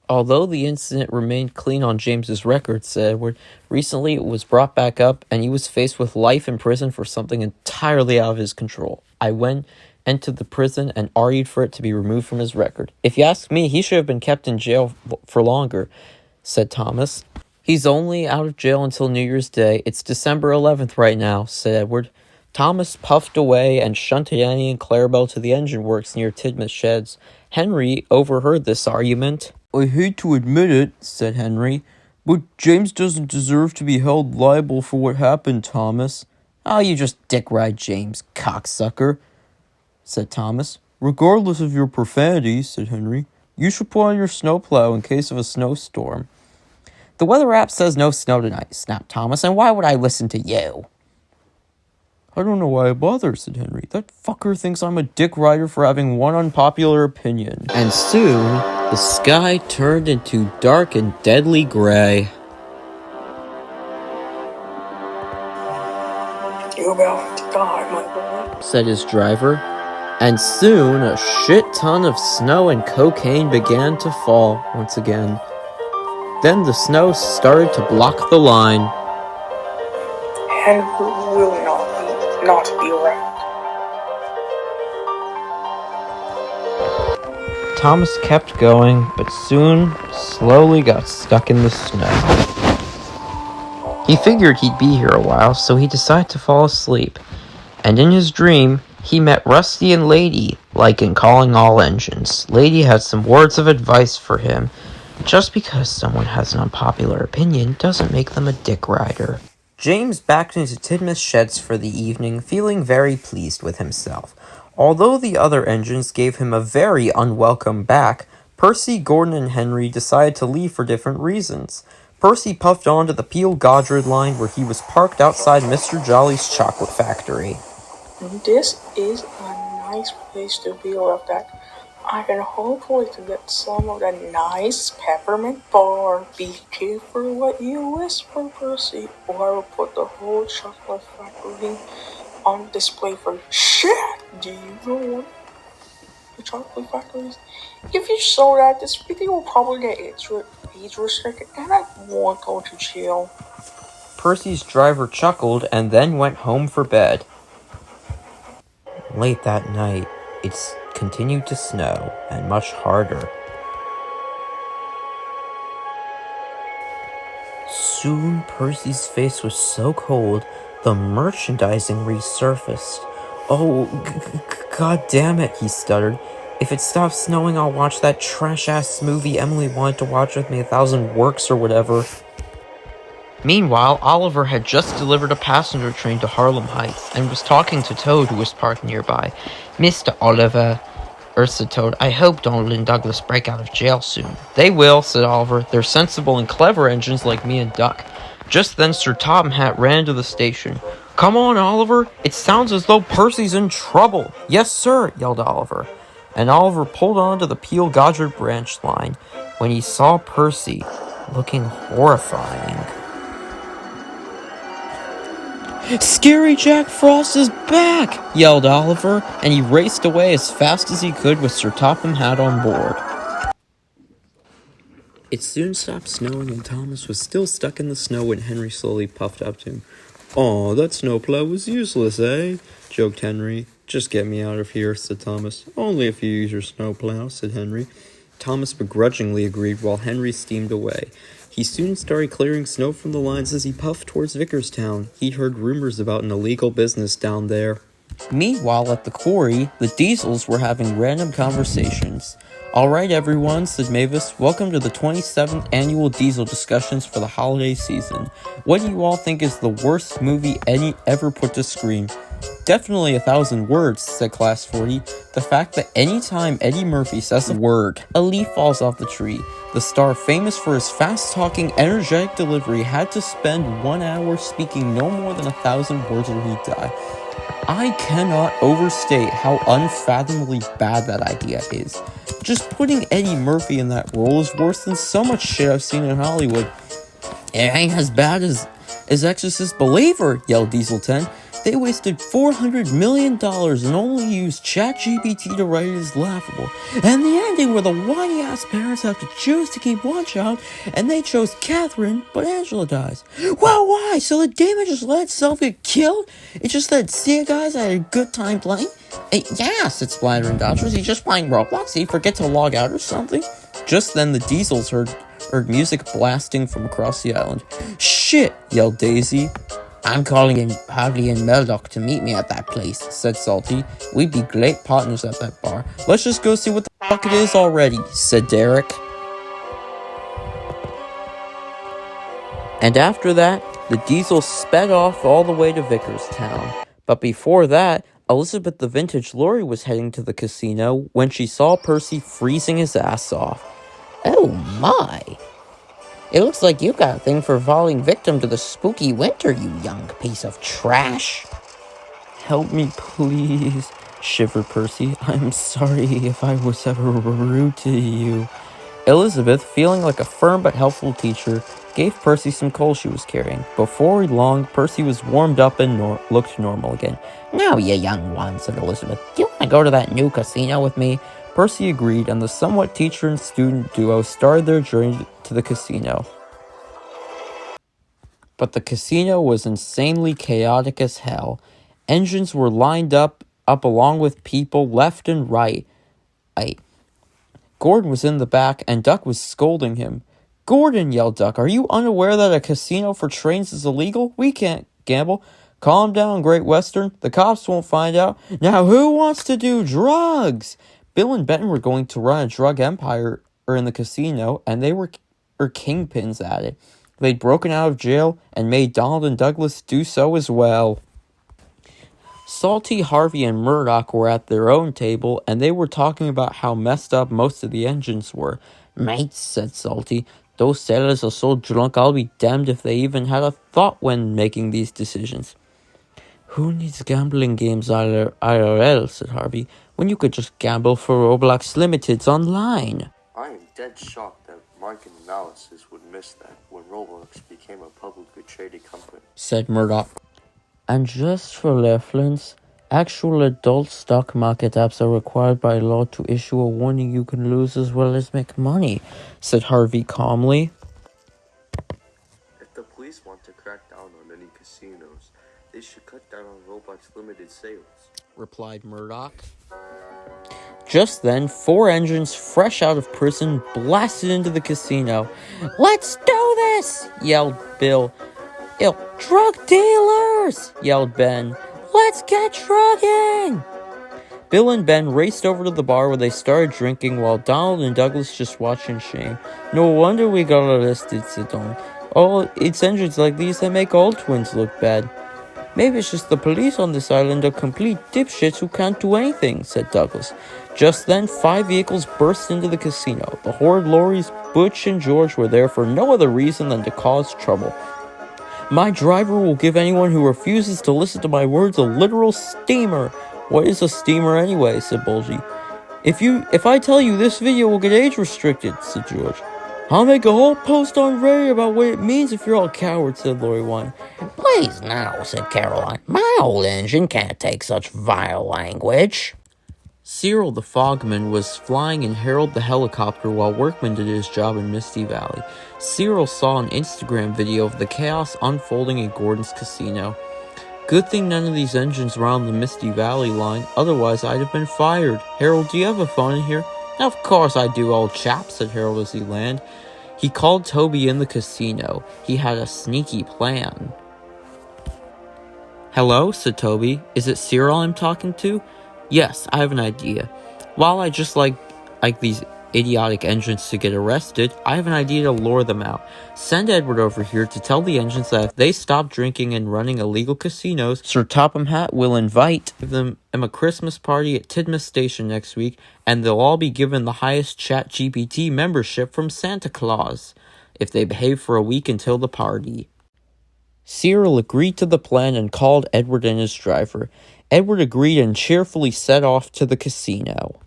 Although the incident remained clean on James's record, said Edward, recently it was brought back up and he was faced with life in prison for something entirely out of his control. I went into the prison and argued for it to be removed from his record. If you ask me, he should have been kept in jail for longer, said Thomas. He's only out of jail until New Year's Day. It's December 11th right now, said Edward. Thomas puffed away and shunted Annie and Clarabelle to the engine works near Tidmouth Sheds. Henry overheard this argument. I hate to admit it, said Henry, but James doesn't deserve to be held liable for what happened, Thomas. Oh, you just dick ride James, cocksucker, said Thomas. Regardless of your profanity, said Henry, you should put on your snowplow in case of a snowstorm. The weather app says no snow tonight, snapped Thomas, and why would I listen to you? I don't know why I bother, said Henry. That fucker thinks I'm a dick rider for having one unpopular opinion. And soon, the sky turned into dark and deadly gray. You're about to die, my boy, said his driver. And soon, a shit ton of snow and cocaine began to fall once again. Then the snow started to block the line. And will not be around. Thomas kept going, but soon slowly got stuck in the snow. He figured he'd be here a while, so he decided to fall asleep. And in his dream, he met Rusty and Lady, like in Calling All Engines. Lady had some words of advice for him. Just because someone has an unpopular opinion doesn't make them a dick rider. James backed into Tidmouth Sheds for the evening, feeling very pleased with himself. Although the other engines gave him a very unwelcome back, Percy, Gordon, and Henry decided to leave for different reasons. Percy puffed on to the Peel-Godred line where he was parked outside Mr. Jolly's chocolate factory. This is a nice place to be left at. I can hopefully get some of that nice peppermint bar. Be careful what you whisper, Percy, or I will put the whole chocolate factory on display for shit. Do you know what the chocolate factory is? If you saw that, this video will probably get age restricted, and I won't go to jail. Percy's driver chuckled and then went home for bed. Late that night, it continued to snow, and much harder. Soon, Percy's face was so cold, the merchandising resurfaced. Oh, god damn it, he stuttered. If it stops snowing, I'll watch that trash-ass movie Emily wanted to watch with me, 1,000 Works or whatever. Meanwhile, Oliver had just delivered a passenger train to Harlem Heights and was talking to Toad, who was parked nearby. Mr. Oliver, said Toad, I hope Donald and Douglas break out of jail soon. They will, said Oliver. They're sensible and clever engines like me and Duck. Just then Sir Topham Hatt ran to the station. Come on, Oliver. It sounds as though Percy's in trouble. Yes, sir, yelled Oliver. And Oliver pulled on to the Peel-Godred branch line when he saw Percy, looking horrifying. Scary Jack Frost is back! Yelled Oliver, and he raced away as fast as he could with Sir Topham Hatt on board. It soon stopped snowing, and Thomas was still stuck in the snow when Henry slowly puffed up to him. "Aw, that snowplow was useless, eh?" joked Henry. "Just get me out of here," said Thomas. "Only if you use your snowplow," said Henry. Thomas begrudgingly agreed while Henry steamed away. He soon started clearing snow from the lines as he puffed towards Vickerstown. He'd heard rumors about an illegal business down there. Meanwhile, at the quarry, the Diesels were having random conversations. "Alright everyone," said Mavis, "welcome to the 27th annual Diesel discussions for the holiday season. What do you all think is the worst movie any ever put to screen?" "Definitely 1,000 words, said Class 40. "The fact that any time Eddie Murphy says a word, a leaf falls off the tree. The star famous for his fast-talking, energetic delivery had to spend 1 hour speaking no more than 1,000 words or he'd die. I cannot overstate how unfathomably bad that idea is. Just putting Eddie Murphy in that role is worse than so much shit I've seen in Hollywood." "It ain't as bad as Exorcist Believer," yelled Diesel 10. They wasted $400 million and only used ChatGPT to write it is laughable. And the ending where the whiny-ass parents have to choose to keep one child, and they chose Catherine, but Angela dies. Well, why? So the demon just let itself get killed? It's just that, see you guys, I had a good time playing? Yeah, said Splatter and Dodge. Was he just playing Roblox? Did he forget to log out or something? Just then the Diesels heard music blasting from across the island. Shit, yelled Daisy. I'm calling in Harley and Murdoch to meet me at that place, said Salty. We'd be great partners at that bar. Let's just go see what the fuck it is already, said Derek. And after that, the Diesel sped off all the way to Vickerstown. But before that, Elizabeth the Vintage Lorry was heading to the casino when she saw Percy freezing his ass off. Oh my! It looks like you got a thing for falling victim to the spooky winter, you young piece of trash. Help me, please, shivered Percy. I'm sorry if I was ever rude to you. Elizabeth, feeling like a firm but helpful teacher, gave Percy some coal she was carrying. Before long, Percy was warmed up and looked normal again. Now, you young one, said Elizabeth, do you want to go to that new casino with me? Percy agreed, and the somewhat teacher and student duo started their journey to the casino. But the casino was insanely chaotic as hell. Engines were lined up along with people left and right. Gordon was in the back, and Duck was scolding him. Gordon, yelled Duck, are you unaware that a casino for trains is illegal? We can't gamble. Calm down, Great Western. The cops won't find out. Now who wants to do drugs? Bill and Benton were going to run a drug empire in the casino, and they were kingpins at it. They'd broken out of jail and made Donald and Douglas do so as well. Salty, Harvey, and Murdoch were at their own table, and they were talking about how messed up most of the engines were. Mates, said Salty, those sailors are so drunk I'll be damned if they even had a thought when making these decisions. Who needs gambling games IRL, said Harvey, when you could just gamble for Roblox Limiteds online? I am dead shocked that market analysis would miss that when Roblox became a publicly traded company, said Murdoch. And just for reference, actual adult stock market apps are required by law to issue a warning you can lose as well as make money, said Harvey calmly. If the police want to crack down on any casinos, they should cut down on Roblox limited sales, replied Murdoch. Just then, 4 engines fresh out of prison blasted into the casino. Let's do this, yelled Bill. Drug dealers, yelled Ben. Let's get drugging. Bill and Ben raced over to the bar where they started drinking while Donald and Douglas just watched in shame. No wonder we got arrested, said Don. Oh, it's engines like these that make all twins look bad. Maybe it's just the police on this island are complete dipshits who can't do anything, said Douglas. Just then, 5 vehicles burst into the casino. The Horde lorries, Butch and George were there for no other reason than to cause trouble. My driver will give anyone who refuses to listen to my words a literal steamer. What is a steamer anyway, said Bulgy. If I tell you this video will get age restricted, said George. I'll make a whole post on Reddit about what it means if you're all cowards, said Lori Wine. Please now, said Caroline. My old engine can't take such vile language. Cyril the Fogman was flying in Harold the helicopter while Workman did his job in Misty Valley. Cyril saw an Instagram video of the chaos unfolding in Gordon's casino. Good thing none of these engines were on the Misty Valley line, otherwise I'd have been fired. Harold, do you have a phone in here? Of course I do, old chap, said Harold as he landed. He called Toby in the casino. He had a sneaky plan. Hello, said Toby. Is it Cyril I'm talking to? Yes, I have an idea. While I just like these idiotic engines to get arrested, I have an idea to lure them out. Send Edward over here to tell the engines that if they stop drinking and running illegal casinos, Sir Topham Hatt will invite them a Christmas party at Tidmouth Station next week, and they'll all be given the highest ChatGPT membership from Santa Claus, if they behave for a week until the party. Cyril agreed to the plan and called Edward and his driver. Edward agreed and cheerfully set off to the casino.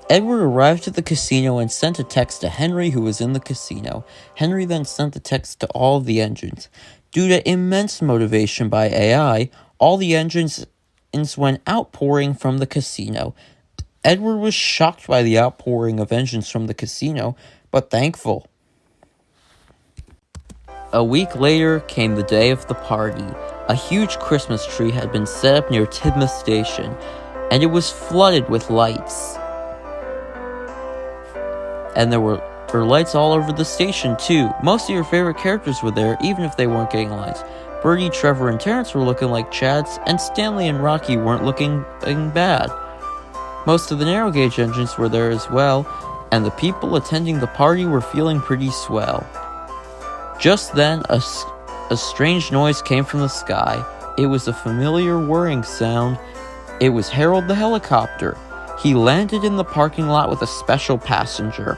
Edward arrived at the casino and sent a text to Henry, who was in the casino. Henry then sent the text to all of the engines. Due to immense motivation by AI, all the engines went outpouring from the casino. Edward was shocked by the outpouring of engines from the casino, but thankful. A week later came the day of the party. A huge Christmas tree had been set up near Tidmouth Station, and it was flooded with lights. And there were lights all over the station, too. Most of your favorite characters were there, even if they weren't getting lines. Bertie, Trevor, and Terrence were looking like Chads, and Stanley and Rocky weren't looking bad. Most of the narrow gauge engines were there as well, and the people attending the party were feeling pretty swell. Just then, a strange noise came from the sky. It was a familiar whirring sound. It was Harold the helicopter. He landed in the parking lot with a special passenger.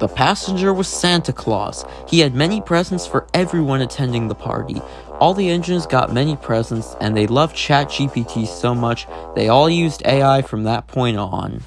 The passenger was Santa Claus. He had many presents for everyone attending the party. All the engines got many presents, and they loved ChatGPT so much, they all used AI from that point on.